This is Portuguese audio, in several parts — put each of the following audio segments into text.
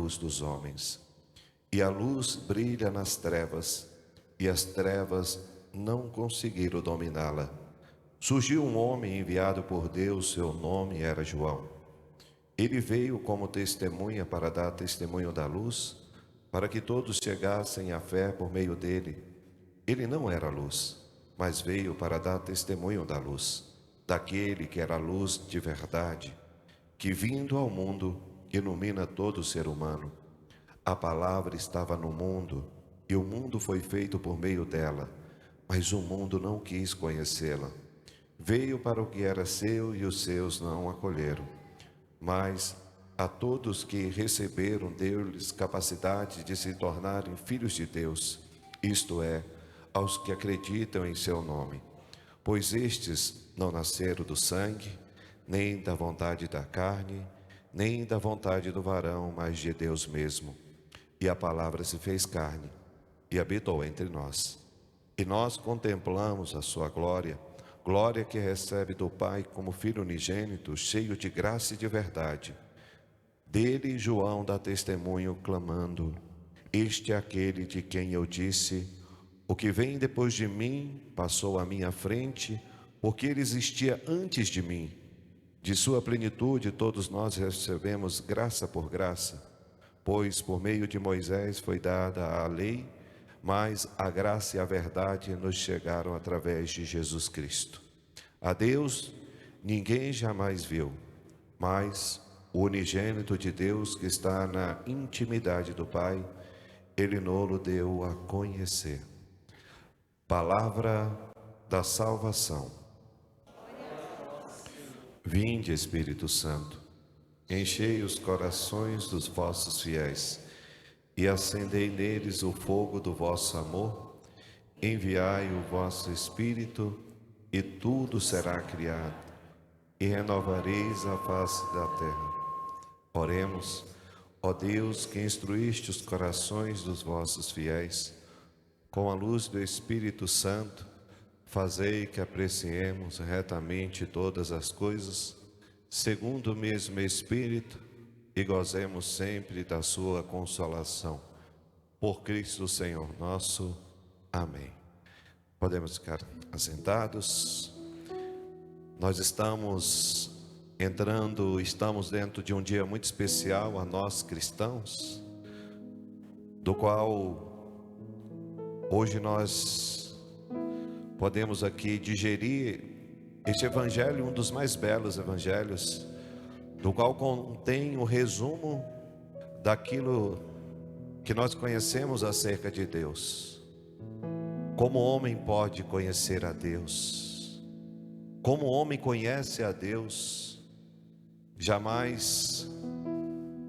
luz dos homens. E a luz brilha nas trevas, e as trevas não conseguiram dominá-la. Surgiu um homem enviado por Deus, seu nome era João. Ele veio como testemunha para dar testemunho da luz, para que todos chegassem à fé por meio dele. Ele não era luz, mas veio para dar testemunho da luz, daquele que era a luz de verdade, que vindo ao mundo ilumina todo ser humano. A palavra estava no mundo, e o mundo foi feito por meio dela, mas o mundo não quis conhecê-la. Veio para o que era seu, e os seus não acolheram. Mas a todos que receberam, deu-lhes capacidade de se tornarem filhos de Deus, isto é, aos que acreditam em seu nome. Pois estes não nasceram do sangue, nem da vontade da carne, nem da vontade do varão, mas de Deus mesmo. E a palavra se fez carne e habitou entre nós. E nós contemplamos a sua glória, glória que recebe do Pai como Filho unigênito, cheio de graça e de verdade. Dele João dá testemunho, clamando: este é aquele de quem eu disse: o que vem depois de mim passou à minha frente, porque ele existia antes de mim. De sua plenitude todos nós recebemos graça por graça, pois por meio de Moisés foi dada a lei, mas a graça e a verdade nos chegaram através de Jesus Cristo. A Deus ninguém jamais viu, mas o unigênito de Deus que está na intimidade do Pai, Ele nos deu a conhecer. Palavra da salvação. Vinde, Espírito Santo, enchei os corações dos vossos fiéis e acendei neles o fogo do vosso amor. Enviai o vosso Espírito e tudo será criado, e renovareis a face da terra. Oremos. Ó Deus, que instruíste os corações dos vossos fiéis, com a luz do Espírito Santo, fazei que apreciemos retamente todas as coisas, segundo o mesmo Espírito, e gozemos sempre da sua consolação. Por Cristo Senhor nosso. Amém. Podemos ficar assentados. Nós estamos dentro de um dia muito especial a nós cristãos, do qual hoje nós podemos aqui digerir este evangelho, um dos mais belos evangelhos, do qual contém o resumo daquilo que nós conhecemos acerca de Deus. Como o homem pode conhecer a Deus? Como o homem conhece a Deus? Jamais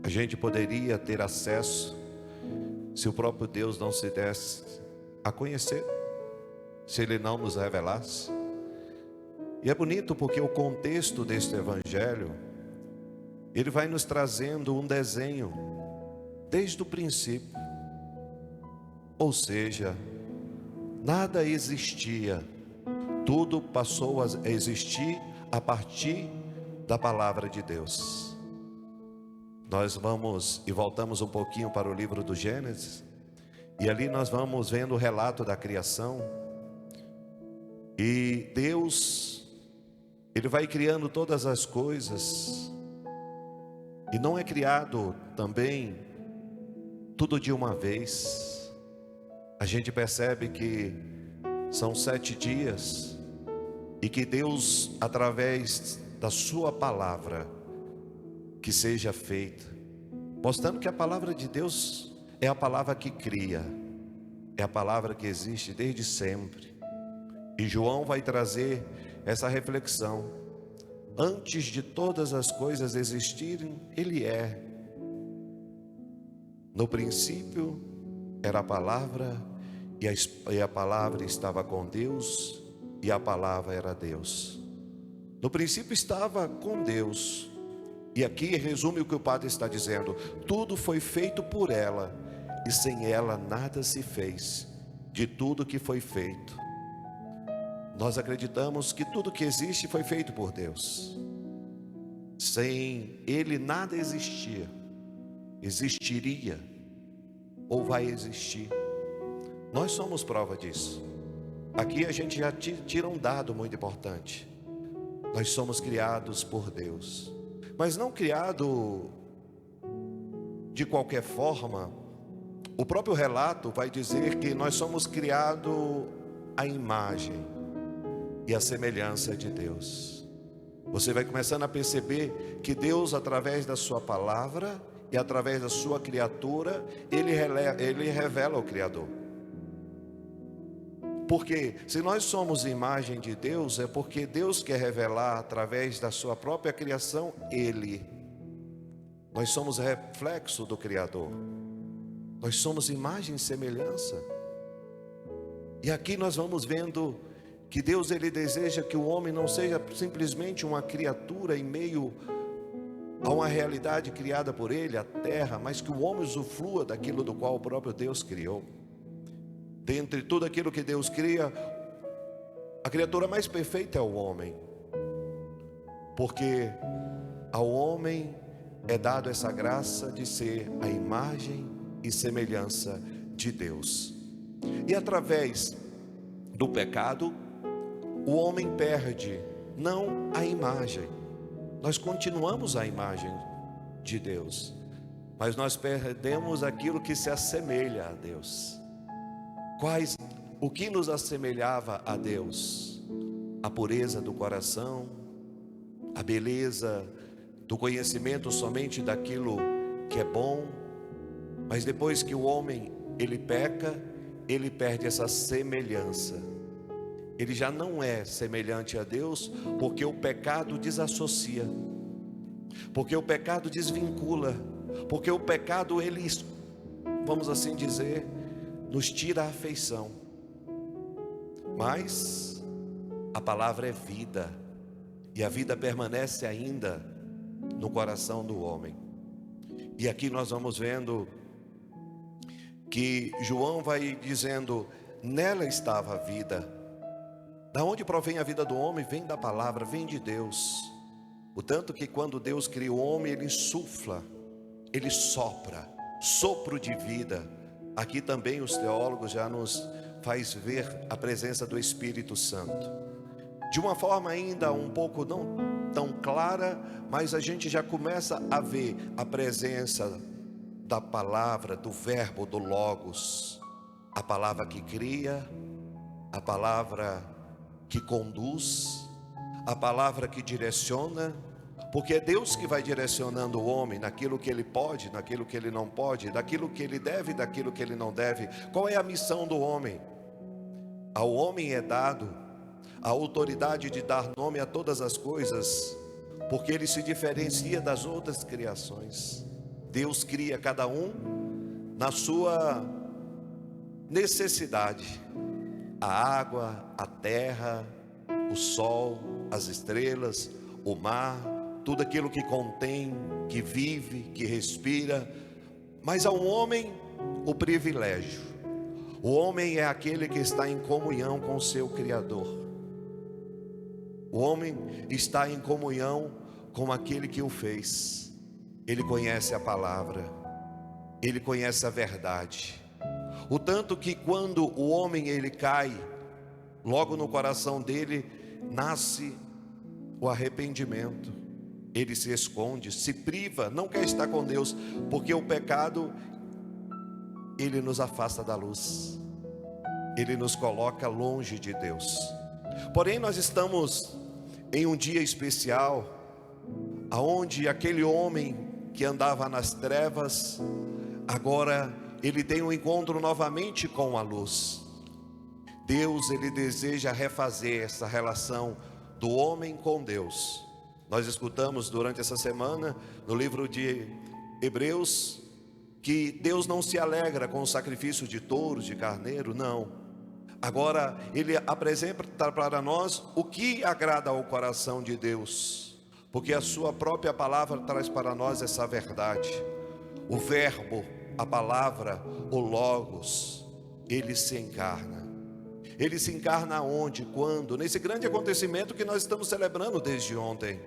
a gente poderia ter acesso se o próprio Deus não se desse a conhecer, se Ele não nos revelasse. E é bonito porque o contexto deste evangelho, ele vai nos trazendo um desenho desde o princípio. Ou seja, nada existia, tudo passou a existir a partir da palavra de Deus. Nós vamos e voltamos um pouquinho para o livro do Gênesis, e ali nós vamos vendo o relato da criação. E Deus, Ele vai criando todas as coisas, e não é criado também tudo de uma vez. A gente percebe que são 7 dias, e que Deus, através da sua palavra, que seja feita, mostrando que a palavra de Deus é a palavra que cria, é a palavra que existe desde sempre. E João vai trazer essa reflexão: antes de todas as coisas existirem, Ele é. No princípio era a palavra, e a palavra estava com Deus, e a palavra era Deus. No princípio estava com Deus. E aqui resume o que o Padre está dizendo: tudo foi feito por ela, e sem ela nada se fez de tudo que foi feito. Nós acreditamos que tudo que existe foi feito por Deus. Sem Ele nada existia. existiria ou vai existir. Nós somos prova disso. Aqui a gente já tira um dado muito importante. Nós somos criados por Deus, mas não criado de qualquer forma. O próprio relato vai dizer que nós somos criados à imagem e à semelhança de Deus. Você vai começando a perceber que Deus, através da sua palavra e através da sua criatura, Ele revela o Criador. Porque se nós somos imagem de Deus, é porque Deus quer revelar através da sua própria criação Ele. Nós somos reflexo do Criador. Nós somos imagem e semelhança. E aqui nós vamos vendo que Deus, Ele deseja que o homem não seja simplesmente uma criatura em meio a uma realidade criada por Ele, a terra, mas que o homem usufrua daquilo do qual o próprio Deus criou. Dentre tudo aquilo que Deus cria, a criatura mais perfeita é o homem, porque ao homem é dado essa graça de ser a imagem e semelhança de Deus. E através do pecado, o homem perde não a imagem. Nós continuamos a imagem de Deus, mas nós perdemos aquilo que se assemelha a Deus. O que nos assemelhava a Deus? A pureza do coração, a beleza do conhecimento somente daquilo que é bom. Mas depois que o homem ele peca, ele perde essa semelhança. Ele já não é semelhante a Deus, porque o pecado desassocia, porque o pecado desvincula, porque o pecado ele, vamos assim dizer, nos tira a afeição. Mas a palavra é vida, e a vida permanece ainda no coração do homem. E aqui nós vamos vendo que João vai dizendo: nela estava a vida. Da onde provém a vida do homem? Vem da palavra, vem de Deus. O tanto que quando Deus cria o homem, Ele insufla, Ele sopra, sopro de vida. Aqui também os teólogos já nos faz ver a presença do Espírito Santo. De uma forma ainda um pouco não tão clara, mas a gente já começa a ver a presença da palavra, do verbo, do Logos. A palavra que cria, a palavra que conduz, a palavra que direciona, porque é Deus que vai direcionando o homem naquilo que ele pode, naquilo que ele não pode, daquilo que ele deve, daquilo que ele não deve. Qual é a missão do homem? Ao homem é dado a autoridade de dar nome a todas as coisas, porque ele se diferencia das outras criações. Deus cria cada um na sua necessidade. A água, a terra, o sol, as estrelas, o mar, tudo aquilo que contém, que vive, que respira. Mas ao homem, o privilégio. O homem é aquele que está em comunhão com o seu Criador. O homem está em comunhão com aquele que o fez. Ele conhece a palavra, ele conhece a verdade. O tanto que quando o homem ele cai, logo no coração dele nasce o arrependimento. Ele se esconde, se priva, não quer estar com Deus, porque o pecado ele nos afasta da luz, ele nos coloca longe de Deus. Porém nós estamos em um dia especial, aonde aquele homem que andava nas trevas, agora ele tem um encontro novamente com a luz. Deus, ele deseja refazer essa relação do homem com Deus. Nós escutamos durante essa semana, no livro de Hebreus, que Deus não se alegra com o sacrifício de touros, de carneiro, não. Agora, ele apresenta para nós o que agrada ao coração de Deus, porque a sua própria palavra traz para nós essa verdade. O verbo, a palavra, o Logos, ele se encarna. Ele se encarna onde? Quando? Nesse grande acontecimento que nós estamos celebrando desde ontem.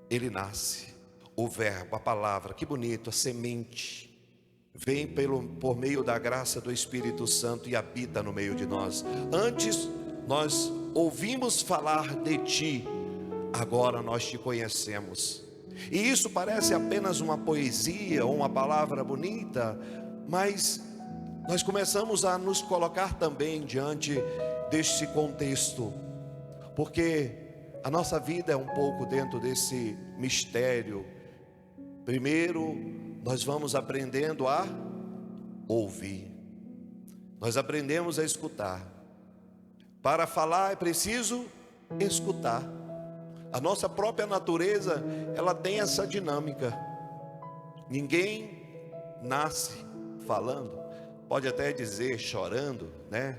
Ele nasce. o verbo, a palavra, que bonito, a semente, vem por meio da graça do Espírito Santo e habita no meio de nós. Antes nós ouvimos falar de ti, agora nós te conhecemos. E isso parece apenas uma poesia ou uma palavra bonita, mas nós começamos a nos colocar também diante deste contexto, porque a nossa vida é um pouco dentro desse mistério. Primeiro, nós vamos aprendendo a ouvir, nós aprendemos a escutar. Para falar é preciso escutar. A nossa própria natureza, ela tem essa dinâmica. Ninguém nasce falando, pode até dizer chorando, né?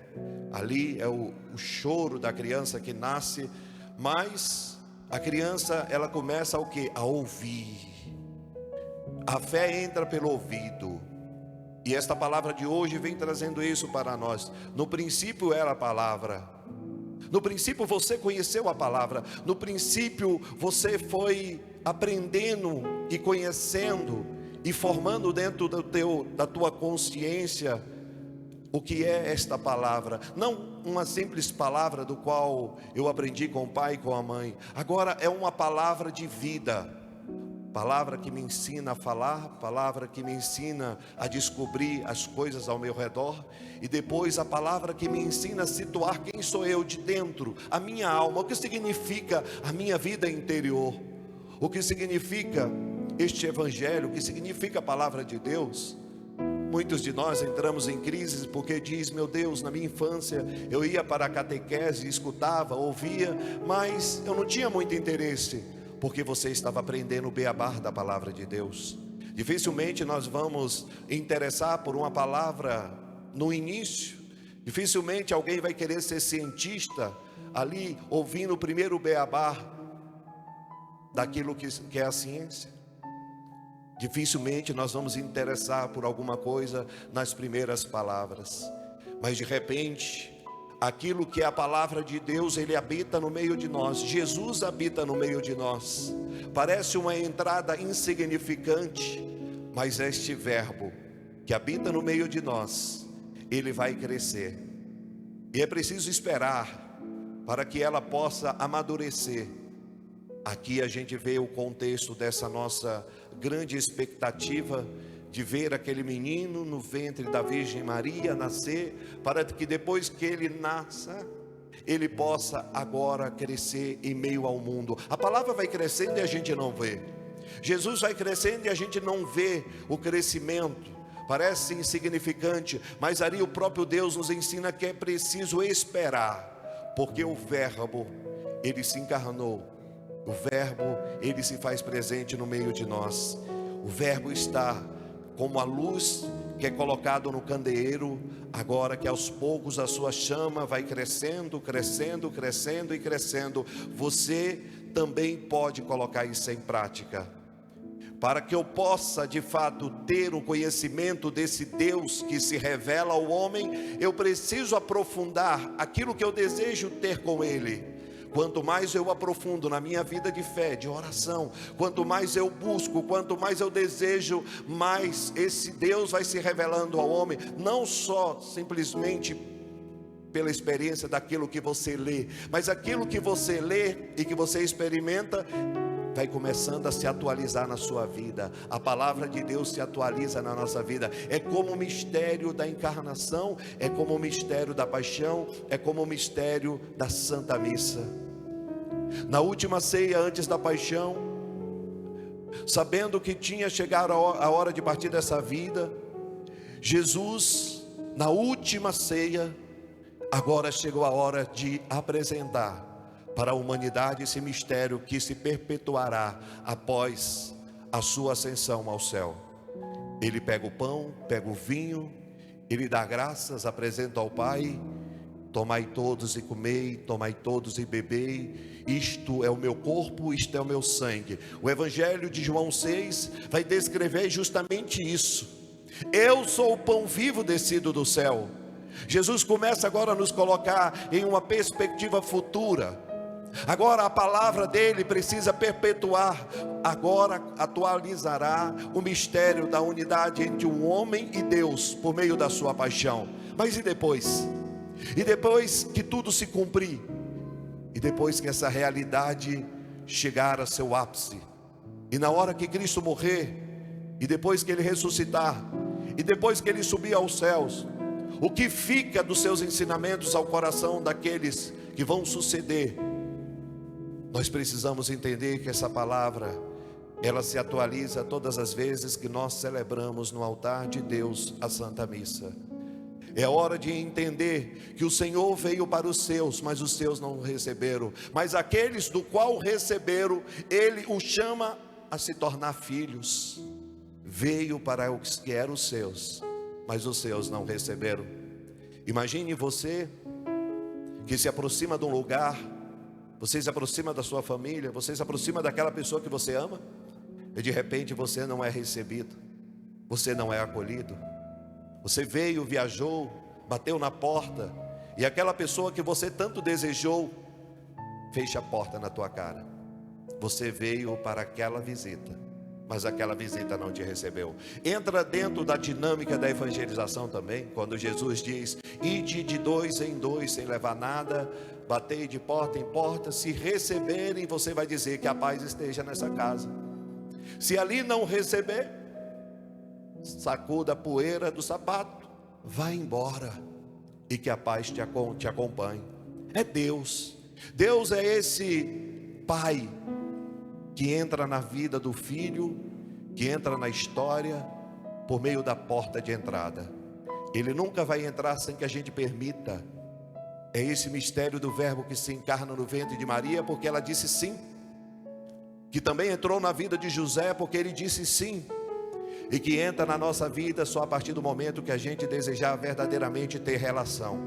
Ali é o choro da criança que nasce, mas a criança, ela começa o quê? A ouvir. A fé entra pelo ouvido. E esta palavra de hoje vem trazendo isso para nós. No princípio era a palavra. No princípio você conheceu a palavra. No princípio você foi aprendendo e conhecendo e formando dentro da tua consciência o que é esta palavra. Não uma simples palavra do qual eu aprendi com o pai e com a mãe. Agora é uma palavra de vida. Palavra que me ensina a falar, palavra que me ensina a descobrir as coisas ao meu redor, e depois a palavra que me ensina a situar quem sou eu de dentro, a minha alma, o que significa a minha vida interior, o que significa este evangelho, o que significa a palavra de Deus. Muitos de nós entramos em crises porque diz: meu Deus, na minha infância eu ia para a catequese, escutava, ouvia, mas eu não tinha muito interesse, porque você estava aprendendo o beabá da palavra de Deus. Dificilmente nós vamos interessar por uma palavra no início. Dificilmente alguém vai querer ser cientista ali, ouvindo o primeiro beabá daquilo que é a ciência. Dificilmente nós vamos interessar por alguma coisa nas primeiras palavras. Mas de repente, aquilo que é a palavra de Deus, ele habita no meio de nós. Jesus habita no meio de nós. Parece uma entrada insignificante, mas este verbo que habita no meio de nós, ele vai crescer. E é preciso esperar para que ela possa amadurecer. Aqui a gente vê o contexto dessa nossa grande expectativa de ver aquele menino no ventre da Virgem Maria nascer, para que depois que ele nasça, ele possa agora crescer em meio ao mundo. A palavra vai crescendo e a gente não vê. Jesus vai crescendo e a gente não vê o crescimento. Parece insignificante, mas ali o próprio Deus nos ensina que é preciso esperar, porque o verbo, ele se encarnou. O verbo, ele se faz presente no meio de nós. O verbo está como a luz que é colocado no candeeiro, agora que aos poucos a sua chama vai crescendo, crescendo, crescendo e crescendo. Você também pode colocar isso em prática. Para que eu possa de fato ter o conhecimento desse Deus que se revela ao homem, eu preciso aprofundar aquilo que eu desejo ter com Ele. Quanto mais eu aprofundo na minha vida de fé, de oração, quanto mais eu busco, quanto mais eu desejo, mais esse Deus vai se revelando ao homem. Não só simplesmente pela experiência daquilo que você lê, mas aquilo que você lê e que você experimenta vai começando a se atualizar na sua vida. A palavra de Deus se atualiza na nossa vida. É como o mistério da encarnação, é como o mistério da paixão, é como o mistério da Santa Missa. Na última ceia antes da paixão, sabendo que tinha chegado a hora de partir dessa vida, Jesus, na última ceia, agora chegou a hora de apresentar para a humanidade esse mistério que se perpetuará após a sua ascensão ao céu. Ele pega o pão, pega o vinho, ele dá graças, apresenta ao Pai: tomai todos e comei, tomai todos e bebei, isto é o meu corpo, isto é o meu sangue. O Evangelho de João 6 vai descrever justamente isso. Eu sou o pão vivo descido do céu. Jesus começa agora a nos colocar em uma perspectiva futura. Agora a palavra dele precisa perpetuar. Agora atualizará o mistério da unidade entre o homem e Deus por meio da sua paixão. Mas e depois? E depois que tudo se cumprir? E depois que essa realidade chegar a seu ápice? E na hora que Cristo morrer, e depois que ele ressuscitar, e depois que ele subir aos céus, o que fica dos seus ensinamentos ao coração daqueles que vão suceder? Nós precisamos entender que essa palavra, ela se atualiza todas as vezes que nós celebramos no altar de Deus a Santa Missa. É hora de entender que o Senhor veio para os seus, mas os seus não o receberam. Mas aqueles do qual receberam, Ele os chama a se tornar filhos. Veio para os que eram os seus, mas os seus não receberam. Imagine você que se aproxima de um lugar, você se aproxima da sua família, você se aproxima daquela pessoa que você ama, e de repente você não é recebido, você não é acolhido. Você veio, viajou, bateu na porta, e aquela pessoa que você tanto desejou, fecha a porta na tua cara. Você veio para aquela visita, mas aquela visita não te recebeu. Entra dentro da dinâmica da evangelização também, quando Jesus diz: ide de 2 em 2 sem levar nada, batei de porta em porta, se receberem, você vai dizer que a paz esteja nessa casa. Se ali não receber, sacuda a poeira do sapato, vai embora, e que a paz te acompanhe. É Deus. Deus é esse Pai que entra na vida do filho, que entra na história por meio da porta de entrada. Ele nunca vai entrar sem que a gente permita. É esse mistério do verbo que se encarna no ventre de Maria, porque ela disse sim. Que também entrou na vida de José, porque ele disse sim. E que entra na nossa vida só a partir do momento que a gente desejar verdadeiramente ter relação.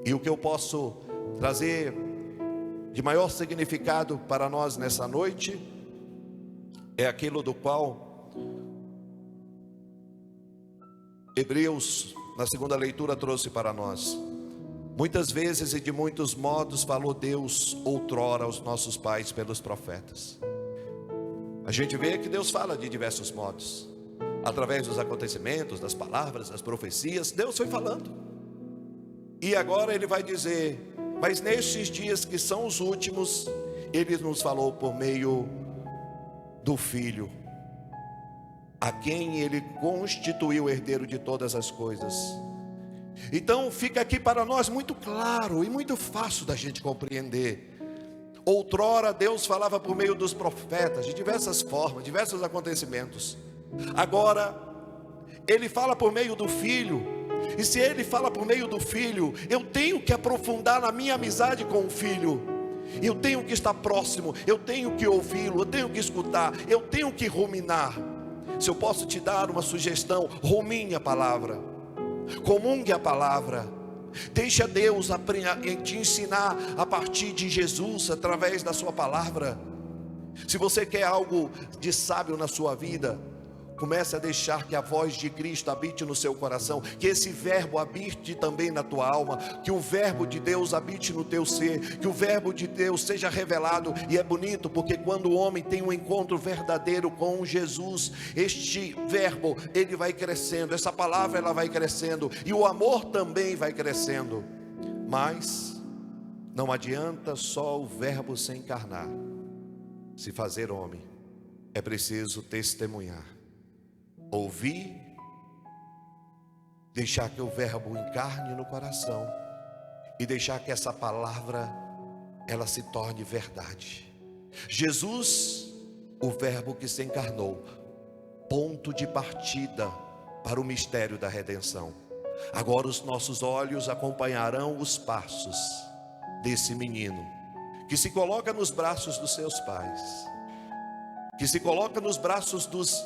E o que eu posso trazer de maior significado para nós nessa noite é aquilo do qual Hebreus, na segunda leitura, trouxe para nós. Muitas vezes e de muitos modos falou Deus outrora aos nossos pais pelos profetas. A gente vê que Deus fala de diversos modos, através dos acontecimentos, das palavras, das profecias. Deus foi falando, e agora Ele vai dizer: mas nestes dias que são os últimos, Ele nos falou por meio do Filho, a quem Ele constituiu herdeiro de todas as coisas. Então fica aqui para nós muito claro e muito fácil da gente compreender. Outrora Deus falava por meio dos profetas, de diversas formas, diversos acontecimentos. Agora Ele fala por meio do Filho. E se Ele fala por meio do Filho, eu tenho que aprofundar na minha amizade com o Filho. Eu tenho que estar próximo, eu tenho que ouvi-lo, eu tenho que escutar, eu tenho que ruminar. Se eu posso te dar uma sugestão, rumine a palavra, comungue a palavra. Deixa Deus te ensinar a partir de Jesus, através da sua palavra. Se você quer algo de sábio na sua vida, comece a deixar que a voz de Cristo habite no seu coração, que esse verbo habite também na tua alma, que o verbo de Deus habite no teu ser, que o verbo de Deus seja revelado. E é bonito porque quando o homem tem um encontro verdadeiro com Jesus, este verbo, ele vai crescendo, essa palavra ela vai crescendo, e o amor também vai crescendo. Mas não adianta só o verbo se encarnar, se fazer homem, é preciso testemunhar, ouvir, deixar que o verbo encarne no coração e deixar que essa palavra ela se torne verdade. Jesus, o verbo que se encarnou, ponto de partida para o mistério da redenção. Agora os nossos olhos acompanharão os passos desse menino que se coloca nos braços dos seus pais, que se coloca nos braços dos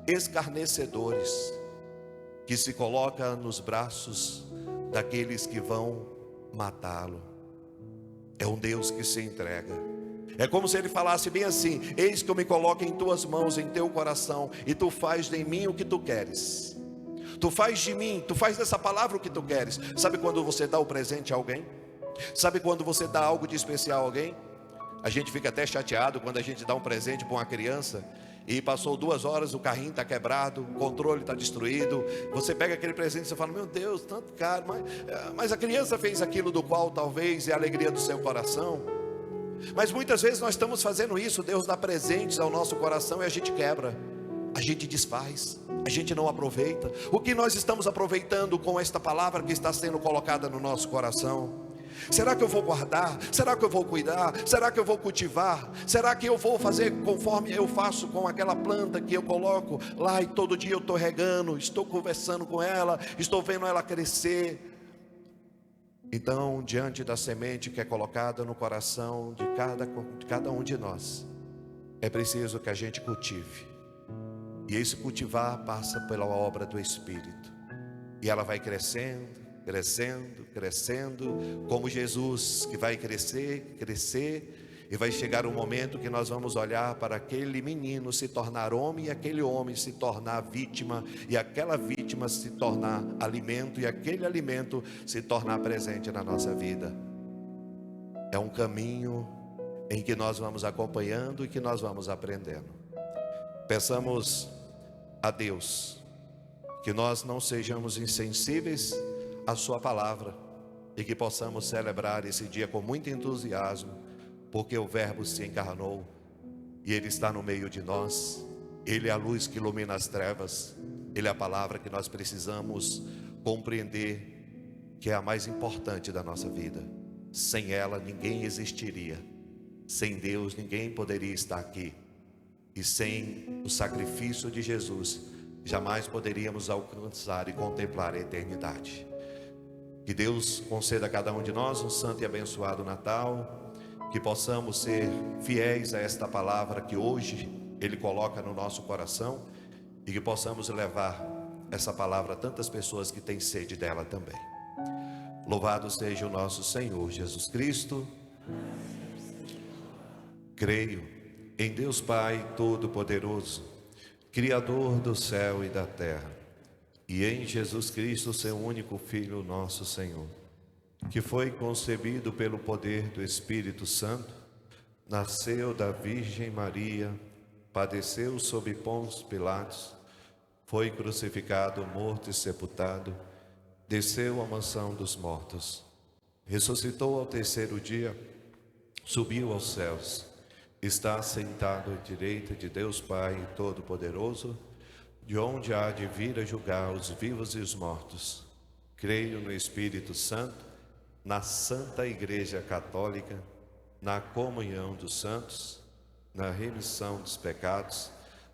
escarnecedores, que se coloca nos braços daqueles que vão matá-lo. É um Deus que se entrega. É como se ele falasse bem assim: eis que eu me coloco em tuas mãos, em teu coração, e tu faz em mim o que tu queres. Tu faz de mim, tu faz dessa palavra o que tu queres. Sabe quando você dá o presente a alguém? Sabe quando você dá algo de especial a alguém? A gente fica até chateado quando a gente dá um presente para uma criança e passou 2 horas, o carrinho está quebrado, o controle está destruído. Você pega aquele presente e você fala: meu Deus, tanto caro, mas a criança fez aquilo do qual talvez é a alegria do seu coração. Mas muitas vezes nós estamos fazendo isso. Deus dá presentes ao nosso coração e a gente quebra, a gente desfaz, a gente não aproveita. O que nós estamos aproveitando com esta palavra que está sendo colocada no nosso coração? Será que eu vou guardar? Será que eu vou cuidar? Será que eu vou cultivar? Será que eu vou fazer conforme eu faço com aquela planta que eu coloco lá e todo dia eu estou regando, estou conversando com ela, estou vendo ela crescer? Então, diante da semente que é colocada no coração de cada um de nós, é preciso que a gente cultive. E esse cultivar passa pela obra do Espírito. E ela vai crescendo, crescendo, crescendo, como Jesus, que vai crescer, crescer, e vai chegar um momento que nós vamos olhar para aquele menino se tornar homem, e aquele homem se tornar vítima, e aquela vítima se tornar alimento, e aquele alimento se tornar presente na nossa vida. É um caminho em que nós vamos acompanhando e que nós vamos aprendendo. Peçamos a Deus que nós não sejamos insensíveis a sua palavra e que possamos celebrar esse dia com muito entusiasmo, porque o Verbo se encarnou e Ele está no meio de nós. Ele é a luz que ilumina as trevas. Ele é a palavra que nós precisamos compreender, que é a mais importante da nossa vida. Sem ela ninguém existiria. Sem Deus ninguém poderia estar aqui. E sem o sacrifício de Jesus jamais poderíamos alcançar e contemplar a eternidade. Que Deus conceda a cada um de nós um santo e abençoado Natal, que possamos ser fiéis a esta palavra que hoje Ele coloca no nosso coração, e que possamos levar essa palavra a tantas pessoas que têm sede dela também. Louvado seja o nosso Senhor Jesus Cristo. Creio em Deus Pai Todo-Poderoso, Criador do céu e da terra, e em Jesus Cristo, seu único Filho, nosso Senhor, que foi concebido pelo poder do Espírito Santo, nasceu da Virgem Maria, padeceu sob Pôncio Pilatos, foi crucificado, morto e sepultado, desceu à mansão dos mortos, ressuscitou ao terceiro dia, subiu aos céus, está sentado à direita de Deus Pai Todo-Poderoso, de onde há de vir a julgar os vivos e os mortos. Creio no Espírito Santo, na Santa Igreja Católica, na comunhão dos santos, na remissão dos pecados,